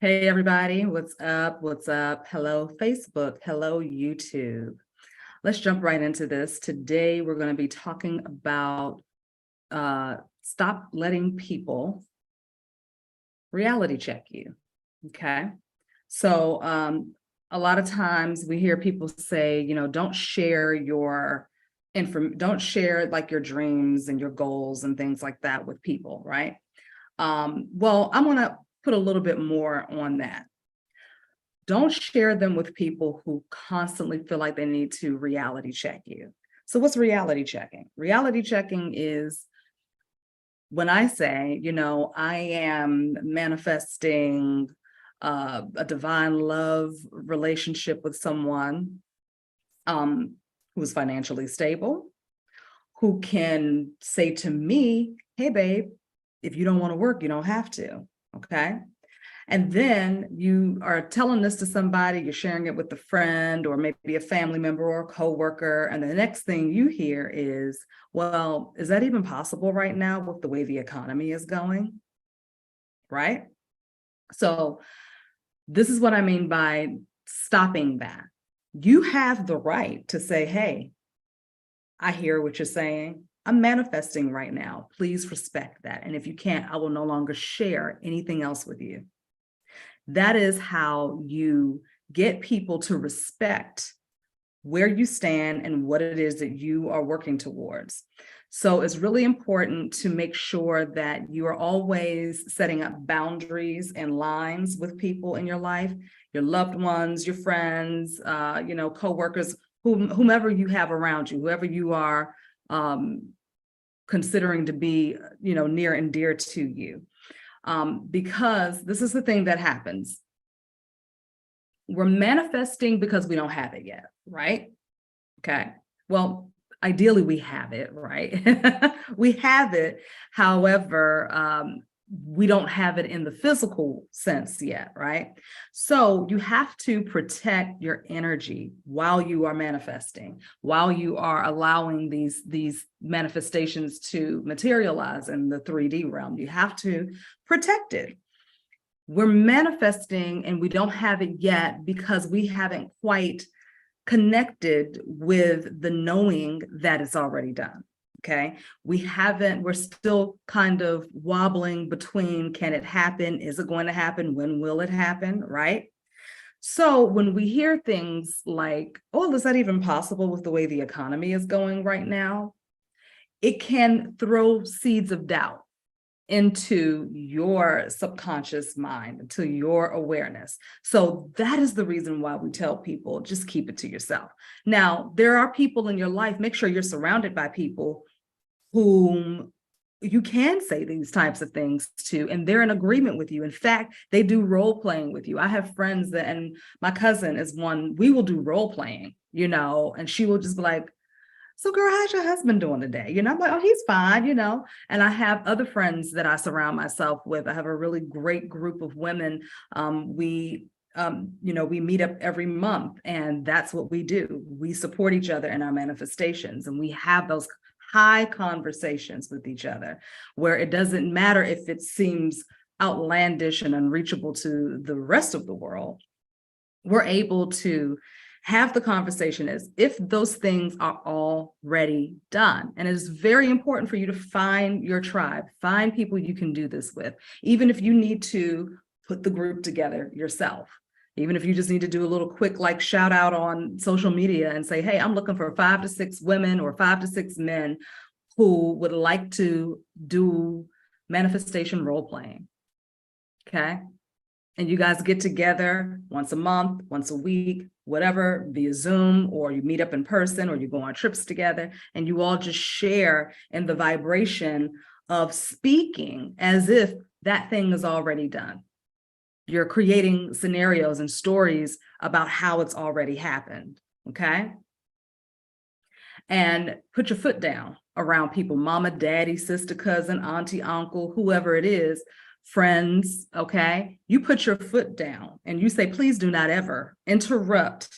Hey everybody, what's up? What's up? Hello, Facebook. Hello, YouTube. Let's jump right into this. Today, we're going to be talking about stop letting people reality check you. Okay. So a lot of times we hear people say, don't share your don't share like your dreams and your goals and things like that with people, right? Well, I'm going to put a little bit more on that. Don't share them with people who constantly feel like they need to reality check you. So what's reality checking? Reality checking is when I say, I am manifesting a divine love relationship with someone who is financially stable, who can say to me, hey, babe, if you don't want to work, you don't have to. Okay. And then you are telling this to somebody, you're sharing it with a friend or maybe a family member or a coworker. And the next thing you hear is, well, is that even possible right now with the way the economy is going? Right? So this is what I mean by stopping that. You have the right to say, hey, I hear what you're saying. I'm manifesting right now. Please respect that. And if you can't, I will no longer share anything else with you. That is how you get people to respect where you stand and what it is that you are working towards. So it's really important to make sure that you are always setting up boundaries and lines with people in your life, your loved ones, your friends, coworkers, whomever you have around you, whoever you are considering to be, near and dear to you. Because this is the thing that happens. We're manifesting because we don't have it yet, right? Okay. Well, ideally we have it, right? We have it. However, we don't have it in the physical sense yet, right? So you have to protect your energy while you are manifesting, while you are allowing these manifestations to materialize in the 3D realm. You have to protect it. We're manifesting and we don't have it yet because we haven't quite connected with the knowing that it's already done. Okay. We're still kind of wobbling between, can it happen? Is it going to happen? When will it happen? Right. So when we hear things like, oh, is that even possible with the way the economy is going right now? It can throw seeds of doubt into your subconscious mind, into your awareness. So that is the reason why we tell people, just keep it to yourself. Now, there are people in your life, make sure you're surrounded by people whom you can say these types of things to, and they're in agreement with you. In fact, they do role playing with you. I have friends that, and my cousin is one, we will do role playing, and she will just be like, so girl, how's your husband doing today? I'm like, oh, he's fine, And I have other friends that I surround myself with. I have a really great group of women. We meet up every month and that's what we do. We support each other in our manifestations and we have those high conversations with each other where it doesn't matter if it seems outlandish and unreachable to the rest of the world. We're able to have the conversation as if those things are already done. And it is very important for you to find your tribe, find people you can do this with, even if you need to put the group together yourself. Even if you just need to do a little quick shout out on social media and say, hey, I'm looking for 5 to 6 women or 5 to 6 men who would like to do manifestation role playing. Okay. And you guys get together once a month, once a week, whatever, via Zoom, or you meet up in person, or you go on trips together, and you all just share in the vibration of speaking as if that thing is already done. You're creating scenarios and stories about how it's already happened, okay? And put your foot down around people, mama, daddy, sister, cousin, auntie, uncle, whoever it is, friends, okay? You put your foot down and you say, please do not ever interrupt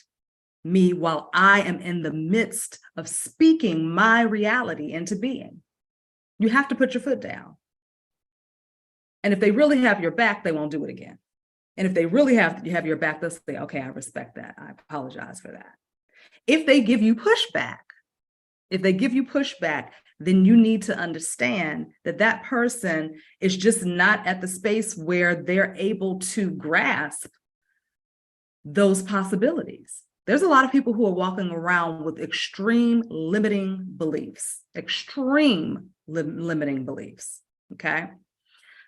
me while I am in the midst of speaking my reality into being. You have to put your foot down. And if they really have your back, they won't do it again. And if they really have your back, they'll say, okay, I respect that. I apologize for that. If they give you pushback, then you need to understand that that person is just not at the space where they're able to grasp those possibilities. There's a lot of people who are walking around with extreme limiting beliefs, okay?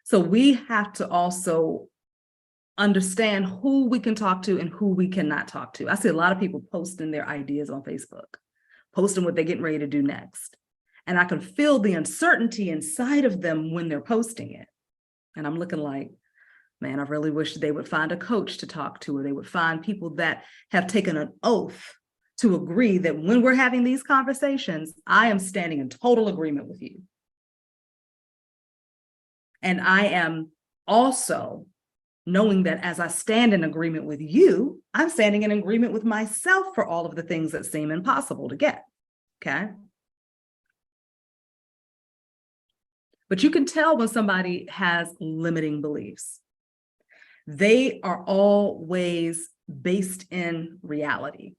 So we have to also understand who we can talk to and who we cannot talk to. I see a lot of people posting their ideas on Facebook, posting what they're getting ready to do next. And I can feel the uncertainty inside of them when they're posting it. And I'm looking like, man, I really wish they would find a coach to talk to, or they would find people that have taken an oath to agree that when we're having these conversations, I am standing in total agreement with you. And I am also knowing that as I stand in agreement with you, I'm standing in agreement with myself for all of the things that seem impossible to get, okay? But you can tell when somebody has limiting beliefs. They are always based in reality.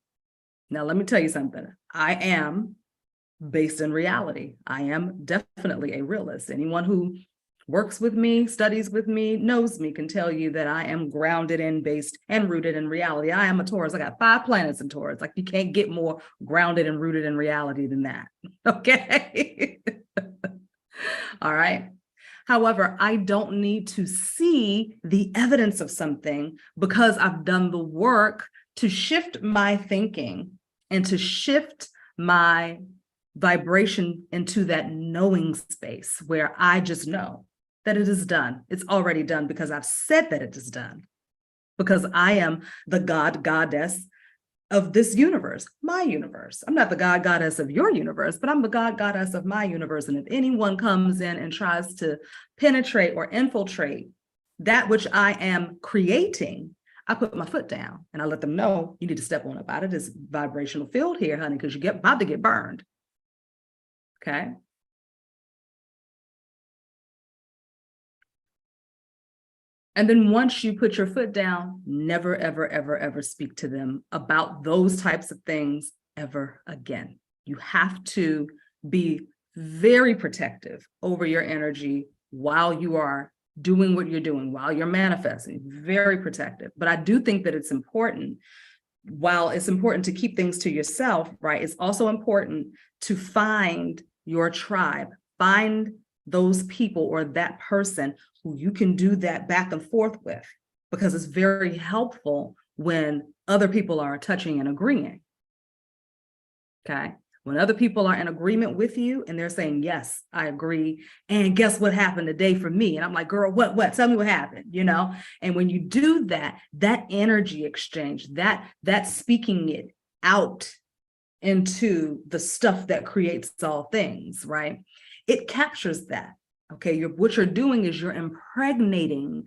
Now, let me tell you something. I am based in reality. I am definitely a realist. Anyone who works with me, studies with me, knows me, can tell you that I am grounded in, based and rooted in reality. I am a Taurus. I got 5 planets in Taurus. Like, you can't get more grounded and rooted in reality than that. Okay. All right. However, I don't need to see the evidence of something because I've done the work to shift my thinking and to shift my vibration into that knowing space where I just know that it is done. It's already done because I've said that it is done, because I am the God, goddess of this universe, my universe. I'm not the God, goddess of your universe, but I'm the God, goddess of my universe. And if anyone comes in and tries to penetrate or infiltrate that which I am creating, I put my foot down and I let them know, you need to step on up out of this vibrational field here, honey, because you're about to get burned. Okay. And then once you put your foot down, never, ever, ever, ever speak to them about those types of things ever again. You have to be very protective over your energy while you are doing what you're doing, while you're manifesting, very protective. But I do think that it's important, while it's important to keep things to yourself, right? It's also important to find your tribe, find those people or that person who you can do that back and forth with, because it's very helpful when other people are touching and agreeing. Okay. When other people are in agreement with you and they're saying, yes, I agree. And guess what happened today for me? And I'm like, girl, what? Tell me what happened, you know? And when you do that, that energy exchange, that speaking it out into the stuff that creates all things, right? It captures that. Okay, what you're doing is you're impregnating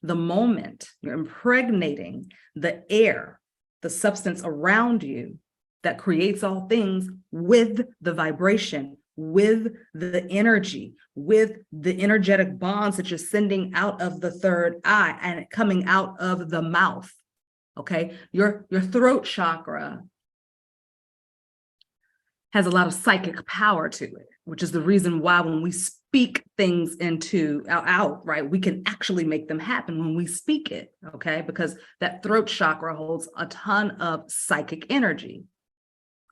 the moment, you're impregnating the air, the substance around you that creates all things with the vibration, with the energy, with the energetic bonds that you're sending out of the third eye and coming out of the mouth. Okay, your throat chakra has a lot of psychic power to it, which is the reason why when we speak things out, right, we can actually make them happen when we speak it, okay? Because that throat chakra holds a ton of psychic energy,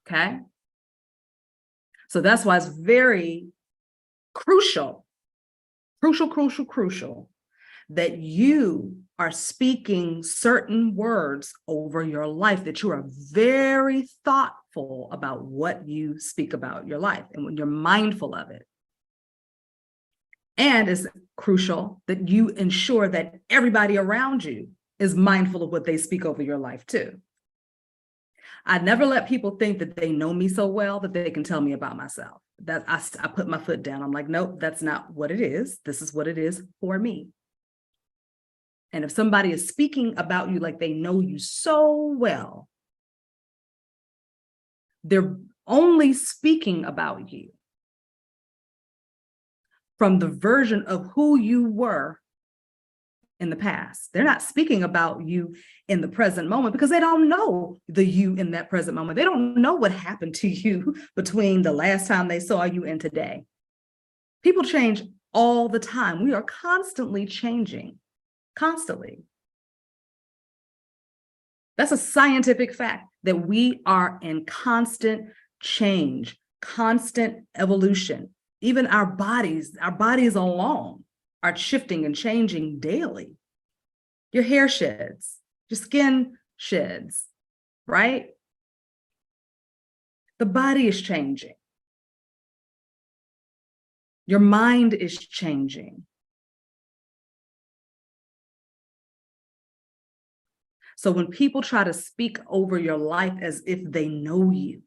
okay? So that's why it's very crucial that you are speaking certain words over your life, that you are very thoughtful about what you speak about your life and when you're mindful of it. And it's crucial that you ensure that everybody around you is mindful of what they speak over your life too. I never let people think that they know me so well that they can tell me about myself. That I put my foot down. I'm like, nope, that's not what it is. This is what it is for me. And if somebody is speaking about you like they know you so well, they're only speaking about you from the version of who you were in the past. They're not speaking about you in the present moment because they don't know the you in that present moment. They don't know what happened to you between the last time they saw you and today. People change all the time. We are constantly changing, constantly. That's a scientific fact that we are in constant change, constant evolution. Even our bodies alone are shifting and changing daily. Your hair sheds, your skin sheds, right? The body is changing. Your mind is changing. So when people try to speak over your life as if they know you,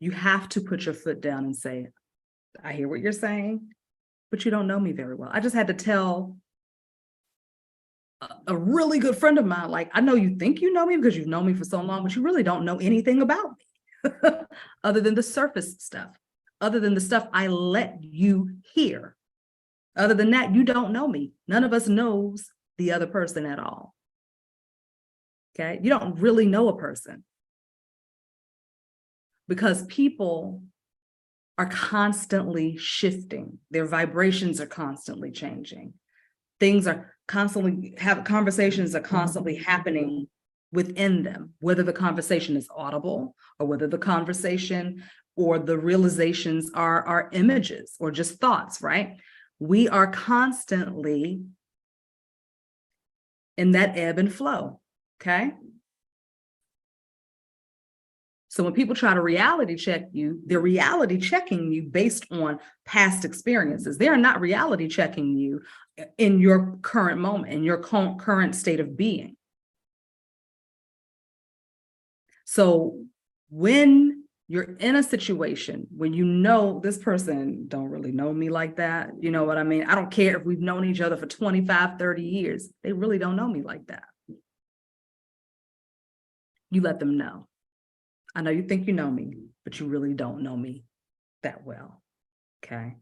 you have to put your foot down and say, I hear what you're saying, but you don't know me very well. I just had to tell a really good friend of mine, like, I know you think you know me because you've known me for so long, but you really don't know anything about me other than the surface stuff, other than the stuff I let you hear. Other than that, you don't know me. None of us knows the other person at all. Okay? You don't really know a person because people are constantly shifting. Their vibrations are constantly changing. Conversations are constantly happening within them, whether the conversation is audible or whether the conversation or the realizations are images or just thoughts, right? We are constantly in that ebb and flow, okay? So when people try to reality check you, they're reality checking you based on past experiences. They are not reality checking you in your current moment, in your current state of being. So when you're in a situation when you know this person don't really know me like that, you know what I mean? I don't care if we've known each other for 25, 30 years. They really don't know me like that. You let them know. I know you think you know me, but you really don't know me that well, okay?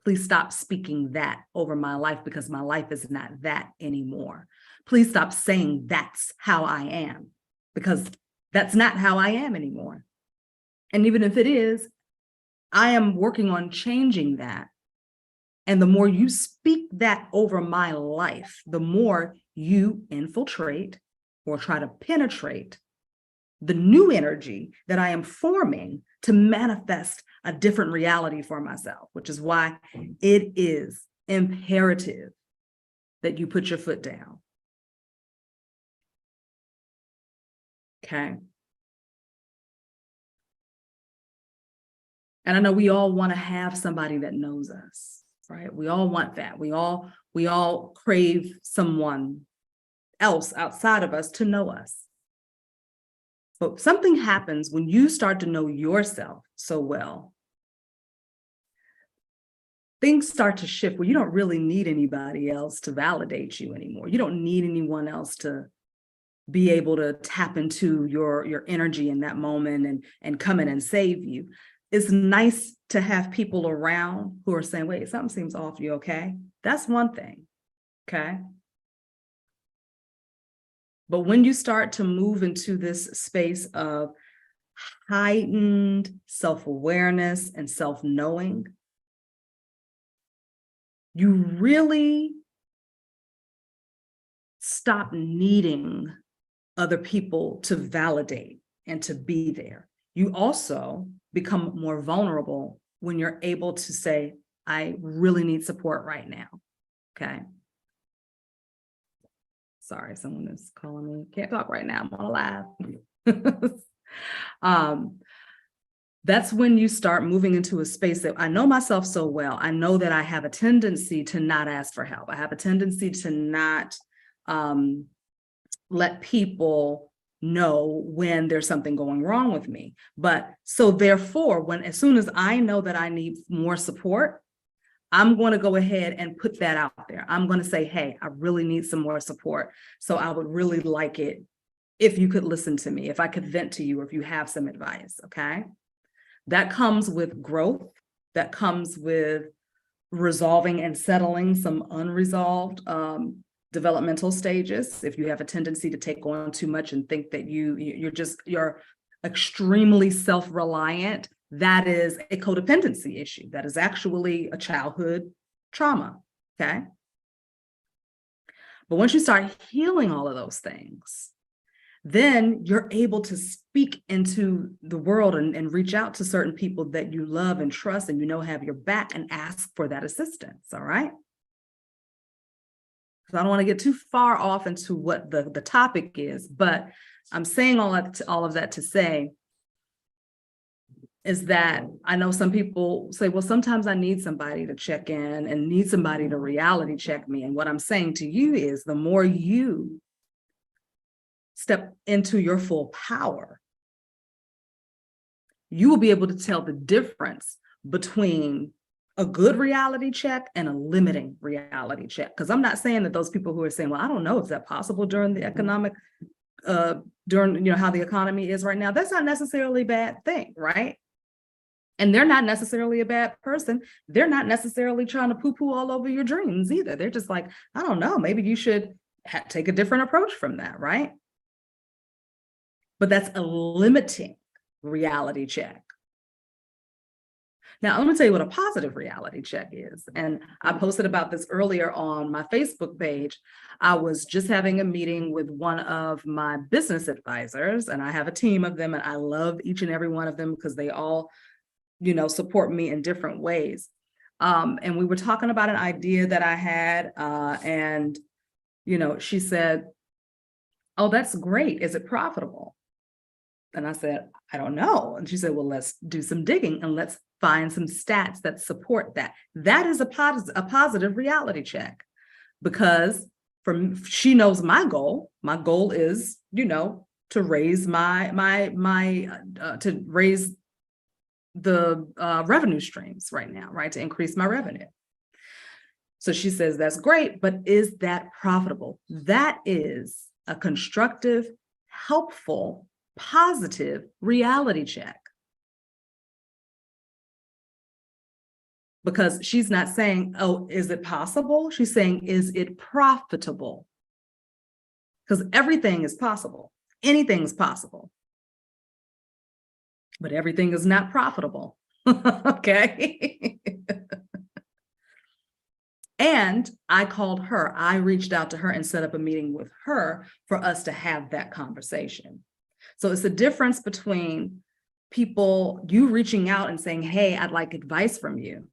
Please stop speaking that over my life because my life is not that anymore. Please stop saying that's how I am because that's not how I am anymore. And even if it is, I am working on changing that. And the more you speak that over my life, the more you infiltrate or try to penetrate the new energy that I am forming to manifest a different reality for myself, which is why it is imperative that you put your foot down. Okay. And I know we all want to have somebody that knows us, right? We all want that. We all crave someone else outside of us to know us. But something happens when you start to know yourself so well. Things start to shift where you don't really need anybody else to validate you anymore. You don't need anyone else to be able to tap into your energy in that moment and come in and save you. It's nice to have people around who are saying, wait, something seems off, you okay? That's one thing, okay? But when you start to move into this space of heightened self-awareness and self-knowing, you really stop needing other people to validate and to be there. You also become more vulnerable when you're able to say, I really need support right now, okay? Sorry, someone is calling me. Can't talk right now, I'm on live. That's when you start moving into a space that I know myself so well. I know that I have a tendency to not ask for help. I have a tendency to not let people know when there's something going wrong with me. But so therefore, as soon as I know that I need more support, I'm going to go ahead and put that out there. I'm going to say, hey, I really need some more support. So I would really like it if you could listen to me, if I could vent to you, or if you have some advice, okay? That comes with growth. That comes with resolving and settling some unresolved developmental stages. If you have a tendency to take on too much and think that you're extremely self-reliant, that is a codependency issue. That is actually a childhood trauma, okay? But once you start healing all of those things, then you're able to speak into the world and reach out to certain people that you love and trust and have your back, and ask for that assistance, all right? So I don't want to get too far off into what the topic is, but I'm saying all of that to say is that I know some people say, well, sometimes I need somebody to check in and need somebody to reality check me. And what I'm saying to you is, the more you step into your full power, you will be able to tell the difference between a good reality check and a limiting reality check. Because I'm not saying that those people who are saying, well, I don't know if that's possible during the economic, during how the economy is right now, that's not necessarily a bad thing, right? And they're not necessarily a bad person. They're not necessarily trying to poo-poo all over your dreams either. They're just like, I don't know, maybe you should take a different approach from that, right? But that's a limiting reality check. Now, let me tell you what a positive reality check is. And I posted about this earlier on my Facebook page. I was just having a meeting with one of my business advisors, and I have a team of them, and I love each and every one of them because they all, support me in different ways. And we were talking about an idea that I had, and, she said, oh, that's great. Is it profitable? And I said, I don't know. And she said, well, let's do some digging and let's find some stats that support that. That is a positive reality check, because she knows my goal. My goal is, to raise to raise the revenue streams right now, right? To increase my revenue. So she says, that's great, but is that profitable? That is a constructive, helpful, positive reality check. Because she's not saying, oh, is it possible? She's saying, is it profitable? Because everything is possible. Anything is possible. But everything is not profitable. Okay. And I called her. I reached out to her and set up a meeting with her for us to have that conversation. So it's a difference between you reaching out and saying, hey, I'd like advice from you.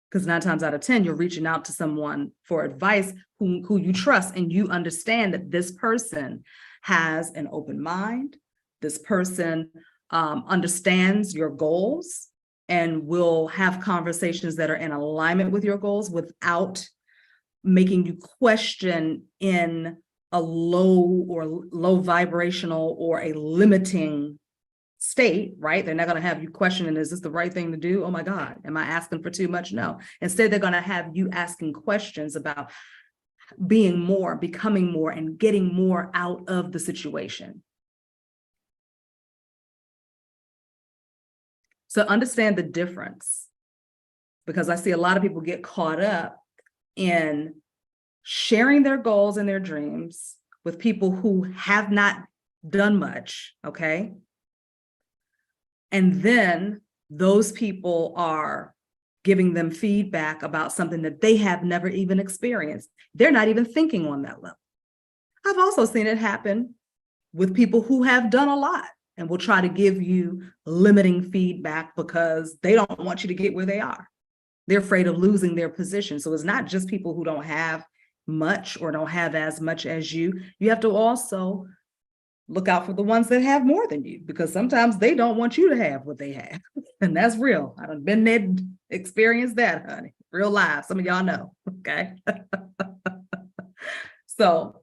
Because 9 times out of 10, you're reaching out to someone for advice who you trust, and you understand that this person has an open mind. This person understands your goals and will have conversations that are in alignment with your goals without making you question in a low vibrational or a limiting state, right? They're not going to have you questioning, is this the right thing to do? Oh my God, am I asking for too much? No. Instead, they're going to have you asking questions about being more, becoming more, and getting more out of the situation. So understand the difference, because I see a lot of people get caught up in sharing their goals and their dreams with people who have not done much, okay? And then those people are giving them feedback about something that they have never even experienced. They're not even thinking on that level. I've also seen it happen with people who have done a lot and will try to give you limiting feedback because they don't want you to get where they are. They're afraid of losing their position. So it's not just people who don't have much or don't have as much as you. You have to also look out for the ones that have more than you, because sometimes they don't want you to have what they have. And that's real. I've been there, experienced that, honey. Real life. Some of y'all know, okay? So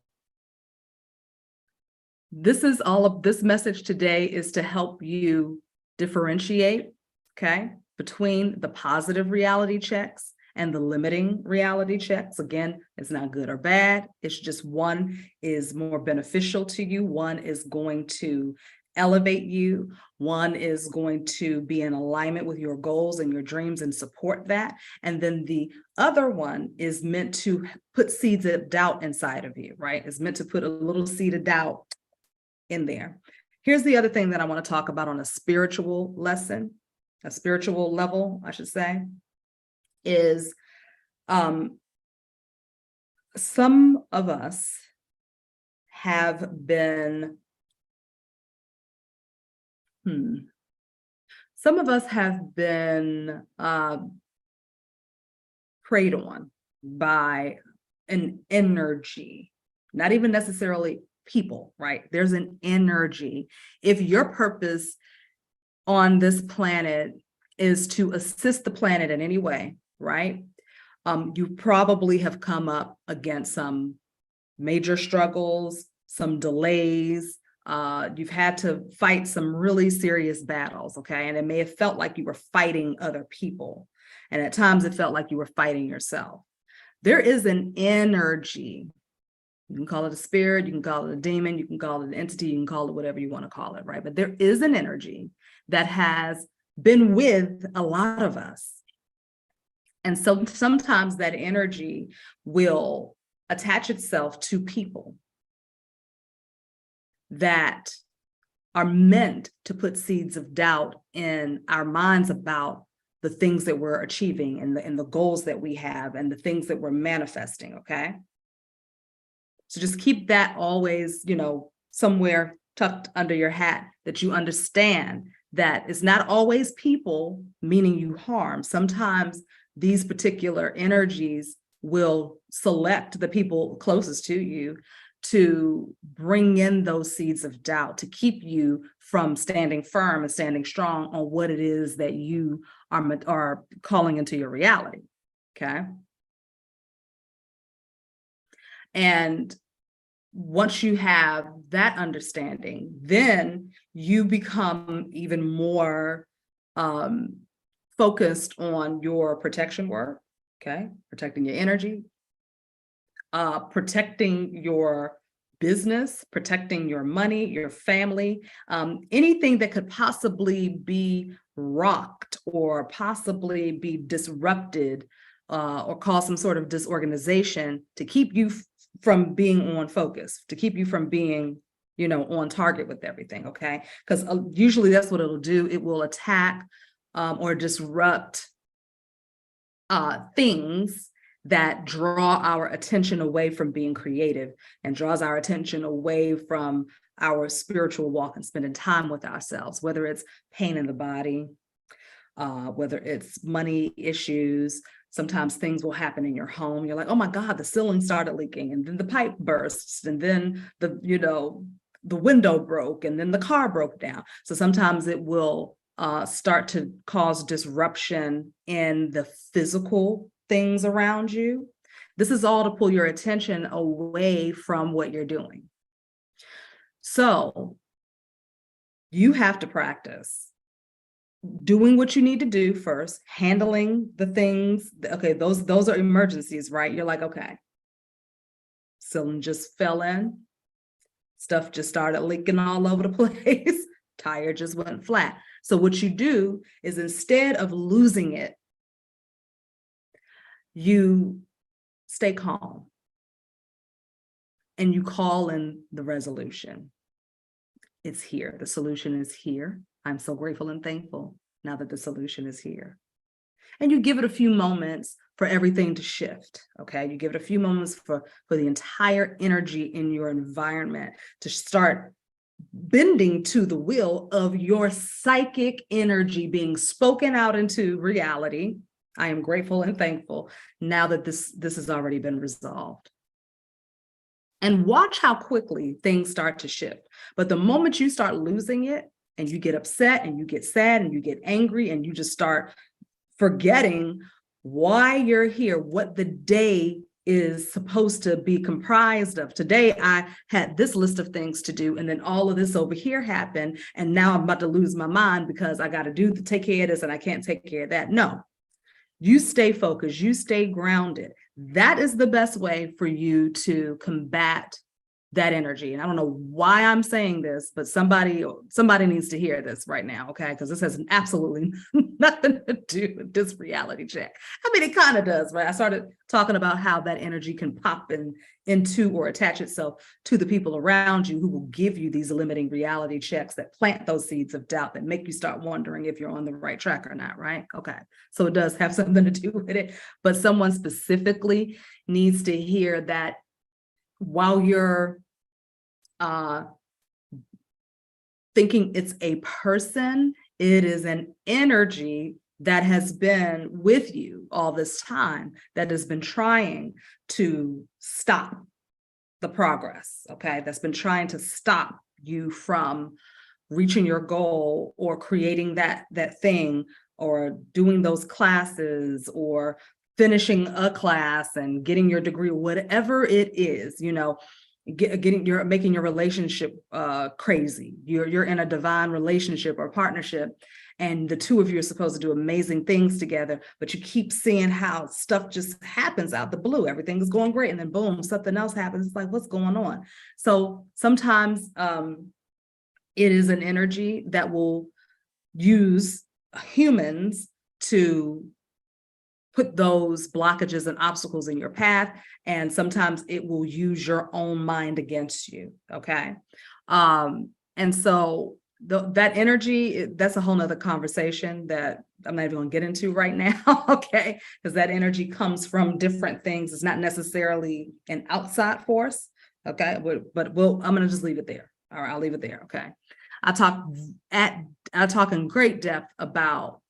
this message today is to help you differentiate, okay, between the positive reality checks and the limiting reality checks. Again, it's not good or bad. It's just one is more beneficial to you. One is going to elevate you. One is going to be in alignment with your goals and your dreams and support that. And then the other one is meant to put seeds of doubt inside of you, right? It's meant to put a little seed of doubt in there. Here's the other thing that I want to talk about on a spiritual level, I should say, is some of us have been preyed on by an energy, not even necessarily people, right? There's an energy. If your purpose on this planet is to assist the planet in any way, right? You probably have come up against some major struggles, some delays. You've had to fight some really serious battles, okay? And it may have felt like you were fighting other people. And at times it felt like you were fighting yourself. There is an energy. You can call it a spirit, you can call it a demon, you can call it an entity, you can call it whatever you want to call it, right? But there is an energy that has been with a lot of us. And so sometimes that energy will attach itself to people that are meant to put seeds of doubt in our minds about the things that we're achieving and the goals that we have and the things that we're manifesting, okay? So just keep that always, somewhere tucked under your hat, that you understand that it's not always people meaning you harm. Sometimes these particular energies will select the people closest to you to bring in those seeds of doubt, to keep you from standing firm and standing strong on what it is that you are calling into your reality, okay? And once you have that understanding, then you become even more focused on your protection work, okay? Protecting your energy, protecting your business, protecting your money, your family, anything that could possibly be rocked or possibly be disrupted or cause some sort of disorganization to keep you from being on focus, to keep you from being, on target with everything, okay? Because usually that's what it'll do. It will attack or disrupt things that draw our attention away from being creative and draws our attention away from our spiritual walk and spending time with ourselves, whether it's pain in the body, whether it's money issues. Sometimes things will happen in your home. You're like, oh my God, the ceiling started leaking, and then the pipe bursts, and then the window broke, and then the car broke down. So sometimes it will start to cause disruption in the physical things around you. This is all to pull your attention away from what you're doing. So you have to practice doing what you need to do first, handling the things. Okay, those are emergencies, right? You're like, okay, ceiling just fell in, stuff just started leaking all over the place, tire just went flat. So what you do is, instead of losing it, you stay calm and you call in the resolution. It's here. The solution is here. I'm so grateful and thankful now that the solution is here. And you give it a few moments for everything to shift, okay? You give it a few moments for the entire energy in your environment to start bending to the will of your psychic energy being spoken out into reality. I am grateful and thankful now that this has already been resolved. And watch how quickly things start to shift. But the moment you start losing it, and you get upset and you get sad and you get angry and you just start forgetting why you're here, what the day is supposed to be comprised of. Today, I had this list of things to do, and then all of this over here happened, and now I'm about to lose my mind because I got to take care of this and I can't take care of that. No, you stay focused, you stay grounded. That is the best way for you to combat that energy. And I don't know why I'm saying this, but somebody needs to hear this right now, okay? Because this has absolutely nothing to do with this reality check. I mean, it kind of does, right? I started talking about how that energy can pop into or attach itself to the people around you who will give you these limiting reality checks that plant those seeds of doubt that make you start wondering if you're on the right track or not, right? Okay, so it does have something to do with it, but someone specifically needs to hear that while you're thinking it's a person, it is an energy that has been with you all this time, that has been trying to stop the progress, okay? That's been trying to stop you from reaching your goal or creating that thing or doing those classes or finishing a class and getting your degree, whatever it is, you know, making your relationship crazy. You're in a divine relationship or partnership, and the two of you are supposed to do amazing things together, but you keep seeing how stuff just happens out the blue. Everything is going great, and then boom, something else happens. It's like, what's going on? So sometimes it is an energy that will use humans to put those blockages and obstacles in your path. And sometimes it will use your own mind against you, okay? And so that energy, that's a whole nother conversation that I'm not even gonna get into right now, okay? Because that energy comes from different things. It's not necessarily an outside force, okay? But I'm gonna just leave it there. All right, I'll leave it there, okay? I talk in great depth about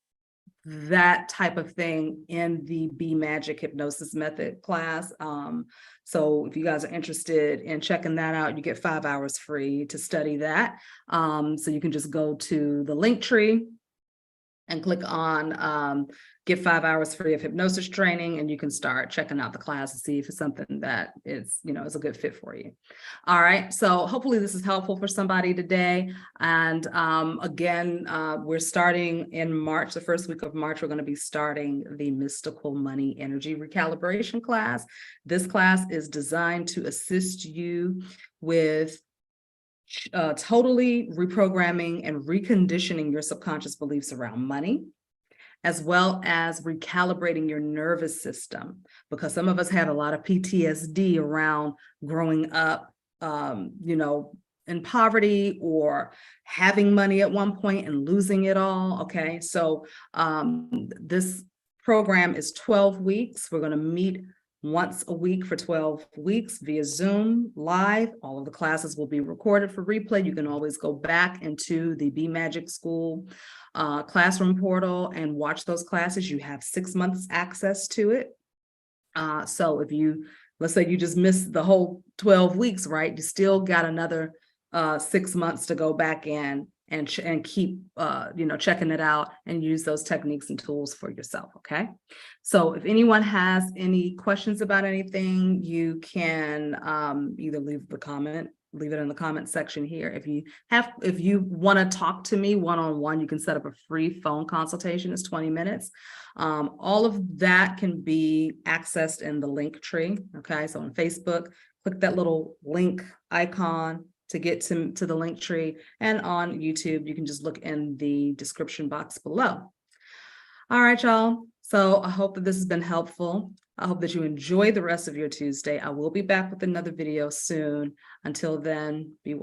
that type of thing in the Be Magic Hypnosis Method class. So if you guys are interested in checking that out, you get 5 hours free to study that. So you can just go to the Linktree and click on get 5 hours free of hypnosis training, and you can start checking out the class to see if it's something that is, you know, is a good fit for you. All right, so hopefully this is helpful for somebody today. And again, we're starting in March, the first week of March, we're going to be starting the Mystical Money Energy Recalibration class. This class is designed to assist you with totally reprogramming and reconditioning your subconscious beliefs around money, as well as recalibrating your nervous system, because some of us have a lot of PTSD around growing up, you know, in poverty or having money at one point and losing it all. Okay, so this program is 12 weeks. We're going to meet once a week for 12 weeks via Zoom live. All of the classes will be recorded for replay. You can always go back into the Be Magic School classroom portal and watch those classes. You have 6 months access to it. So if let's say you just missed the whole 12 weeks, right? You still got another 6 months to go back in and keep you know, checking it out and use those techniques and tools for yourself. Okay, so if anyone has any questions about anything, you can either leave it in the comment section here. If you want to talk to me one-on-one, you can set up a free phone consultation. It's 20 minutes. All of that can be accessed in the Linktree. Okay, so on Facebook, click that little link icon to get to the Linktree, and on YouTube, you can just look in the description box below. All right, y'all. So I hope that this has been helpful. I hope that you enjoy the rest of your Tuesday. I will be back with another video soon. Until then, be well.